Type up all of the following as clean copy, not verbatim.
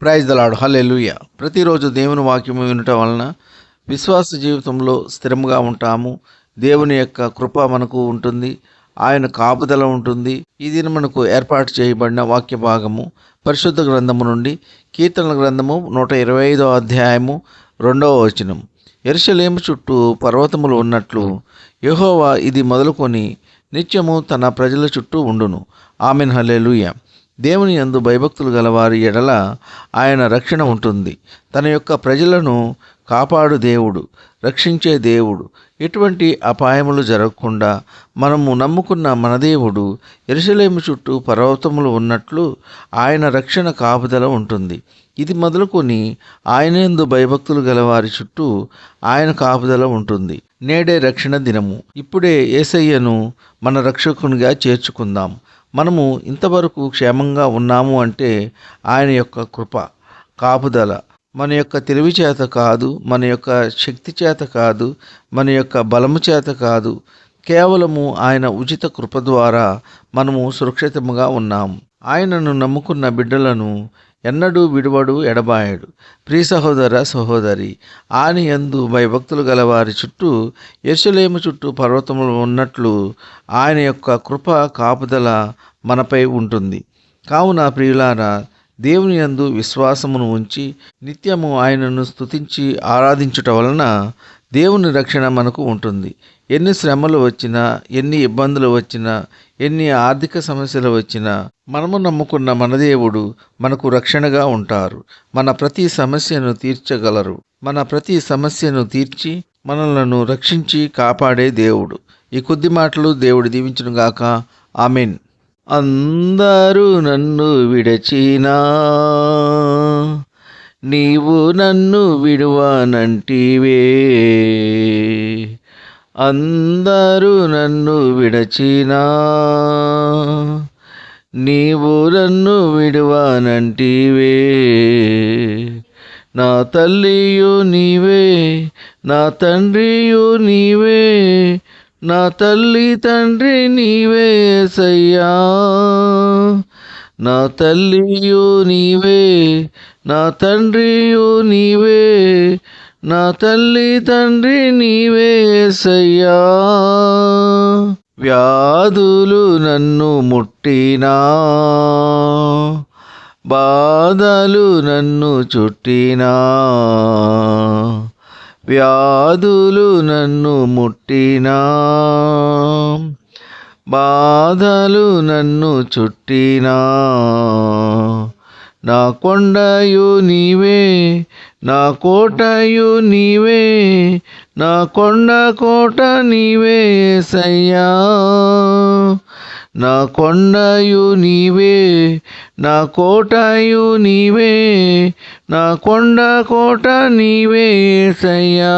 Praise the lord. హల్లెలూయా. ప్రతిరోజు దేవుని వాక్యం వినటం వలన విశ్వాస జీవితంలో స్థిరంగా ఉంటాము. దేవుని యొక్క కృప మనకు ఉంటుంది. ఆయన కాపుదల ఉంటుంది. ఇది మనకు ఏర్పాటు చేయబడిన వాక్య భాగము పరిశుద్ధ గ్రంథము నుండి కీర్తనల గ్రంథము 125వ అధ్యాయము 2వ వచనం. యెరూషలేము చుట్టూ పర్వతములు ఉన్నట్లు యెహోవా ఇది మొదలుకొని నిత్యము తన ప్రజల చుట్టూ ఉండును. ఆమెన్. హల్లెలూయా. దేవుని యందు భయభక్తులు గలవారి ఎడల ఆయన రక్షణ ఉంటుంది. తన యొక్క ప్రజలను కాపాడు దేవుడు, రక్షించే దేవుడు. ఎటువంటి అపాయములు జరగకుండా మనము నమ్ముకున్న మన దేవుడు యెరూషలేము చుట్టూ పర్వతములు ఉన్నట్లు ఆయన రక్షణ కాపుదల ఉంటుంది. ఇది మొదలుకొని ఆయన యందు భయభక్తులు గలవారి చుట్టూ ఆయన కాపుదల ఉంటుంది. నేడే రక్షణ దినము. ఇప్పుడే యేసయ్యను మన రక్షకునిగా చేర్చుకుందాం. మనము ఇంతవరకు క్షేమంగా ఉన్నాము అంటే ఆయన యొక్క కృప, కాపుదల. మన యొక్క తెలివి చేత కాదు, మన యొక్క శక్తి చేత కాదు, మన యొక్క బలము చేత కాదు. కేవలము ఆయన ఉచిత కృప ద్వారా మనము సురక్షితముగా ఉన్నాము. ఆయనను నమ్ముకున్న బిడ్డలను ఎన్నడూ విడువడు, ఎడబాయడు. ప్రియ సహోదర సహోదరి, ఆయన యందు భయభక్తులు గలవారి చుట్టూ యెరూషలేము చుట్టూ పర్వతములు ఉన్నట్లు ఆయన యొక్క కృప, కాపుదల మనపై ఉంటుంది. కావున ప్రియులారా, దేవుని యందు విశ్వాసమును ఉంచి నిత్యము ఆయనను స్తుతించి ఆరాధించుట వలన దేవుని రక్షణ మనకు ఉంటుంది. ఎన్ని శ్రమలు వచ్చినా, ఎన్ని ఇబ్బందులు వచ్చినా, ఎన్ని ఆర్థిక సమస్యలు వచ్చినా మనము నమ్ముకున్న మన దేవుడు మనకు రక్షణగా ఉంటారు. మన ప్రతి సమస్యను తీర్చగలరు. మన ప్రతి సమస్యను తీర్చి మనలను రక్షించి కాపాడే దేవుడు. ఈ కొద్ది మాటలు దేవుడు దీవించునుగాక. ఆమెన్. అందరూ నన్ను విడచినా నీవు నన్ను విడువనంటివే. అందరూ నన్ను విడచినా నీవు నన్ను విడువనంటివే. నా తల్లియు నీవే, నా తండ్రియు నీవే, నా తల్లి తండ్రి నీవే యేసయ్యా. నా తల్లియు నీవే, నా తండ్రియు నీవే, నా తల్లి తండ్రి నీవే యేసయ్యా. వ్యాధులు నన్ను ముట్టినా, బాధలు నన్ను చుట్టినా, వ్యాధులు నన్ను ముట్టినా, బాధలు నన్ను చుట్టినా, నా కొండయు నీవే, నా కోటయు నీవే, నా కొండ కోట నీవే యేసయ్యా. నా కొండయు నీవే, నా కోటయు నీవే, నా కొండ కోట నీవే యేసయ్యా.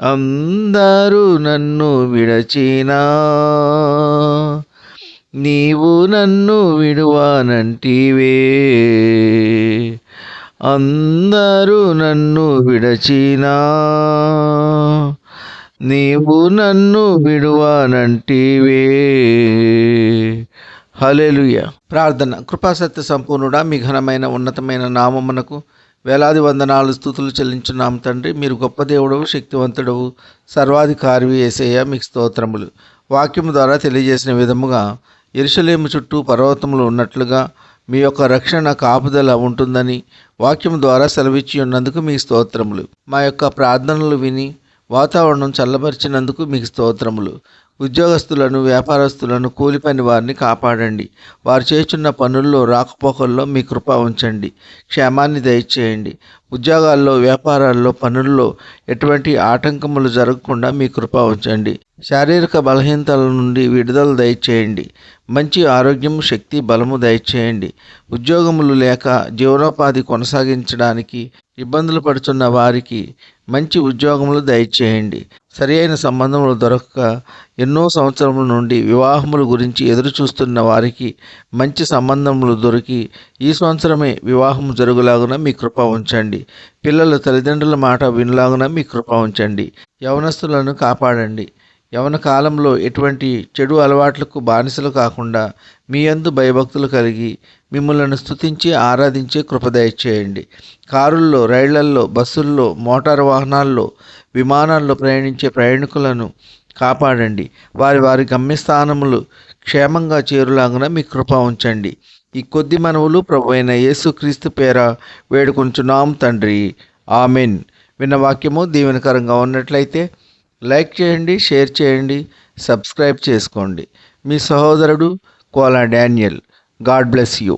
అందరూ నన్ను విడచినా నీవు నన్ను విడువనంటివే. అందరూ నన్ను విడచినా నీవు నన్ను విడువనంటివే. హల్లెలూయా. ప్రార్థన. కృపాసత్య సంపూర్ణుడా, మీ ఘనమైన ఉన్నతమైన నామమునకు వేలాది వందనాలు, స్తుతులు చెల్లించున్నాము తండ్రి. మీరు గొప్ప దేవుడవు, శక్తివంతుడవు, సర్వాధికారివి యేసయ్యా. మీకు స్తోత్రములు. వాక్యము ద్వారా తెలియజేసిన విధముగా యెరూషలేము చుట్టూ పర్వతములు ఉన్నట్లుగా మీ యొక్క రక్షణ కాపుదల ఉంటుందని వాక్యం ద్వారా సెలవిచ్చి ఉన్నందుకు మీకు స్తోత్రములు. మా యొక్క ప్రార్థనలు విని వాతావరణం చల్లబరిచినందుకు మీకు స్తోత్రములు. ఉద్యోగస్తులను, వ్యాపారస్తులను, కూలి పని వారిని కాపాడండి. వారు చేస్తున్న పనుల్లో, రాకపోకల్లో మీ కృప ఉంచండి. క్షేమాన్ని దయచేయండి. ఉద్యోగాల్లో, వ్యాపారాల్లో, పనుల్లో ఎటువంటి ఆటంకములు జరగకుండా మీ కృప ఉంచండి. శారీరక బలహీనతల నుండి విడుదల దయచేయండి. మంచి ఆరోగ్యం, శక్తి, బలము దయచేయండి. ఉద్యోగములు లేక జీవనోపాధి కొనసాగించడానికి ఇబ్బందులు పడుతున్న వారికి మంచి ఉద్యోగములు దయచేయండి. సరి అయిన సంబంధములు దొరకక ఎన్నో సంవత్సరముల నుండి వివాహముల గురించి ఎదురు చూస్తున్న వారికి మంచి సంబంధములు దొరికి ఈ సంవత్సరమే వివాహం జరుగులాగున మీ కృప ఉంచండి. పిల్లలు తల్లిదండ్రుల మాట వినలాగున మీ కృప ఉంచండి. యవనస్తులను కాపాడండి. యవన కాలంలో ఎటువంటి చెడు అలవాట్లకు బానిసలు కాకుండా మీ యందు భయభక్తులు కలిగి మిమ్మల్ని స్తుతించి ఆరాధించే కృప దయచేయండి. కారుల్లో, రైళ్లల్లో, బస్సుల్లో, మోటారు వాహనాల్లో, విమానాల్లో ప్రయాణించే ప్రయాణికులను కాపాడండి. వారి వారి గమ్యస్థానములు క్షేమంగా చేరులాగున మీ కృప ఉంచండి. ఈ కొద్ది మనవులు ప్రభువైన యేసుక్రీస్తు పేర వేడుకొంచున్నాం తండ్రి. ఆమెన్. విన్న వాక్యము దీవెనకరంగా ఉన్నట్లయితే లైక్ చేయండి, షేర్ చేయండి, సబ్స్క్రైబ్ చేసుకోండి. మీ సహోదరుడు Kola Daniel. God bless you.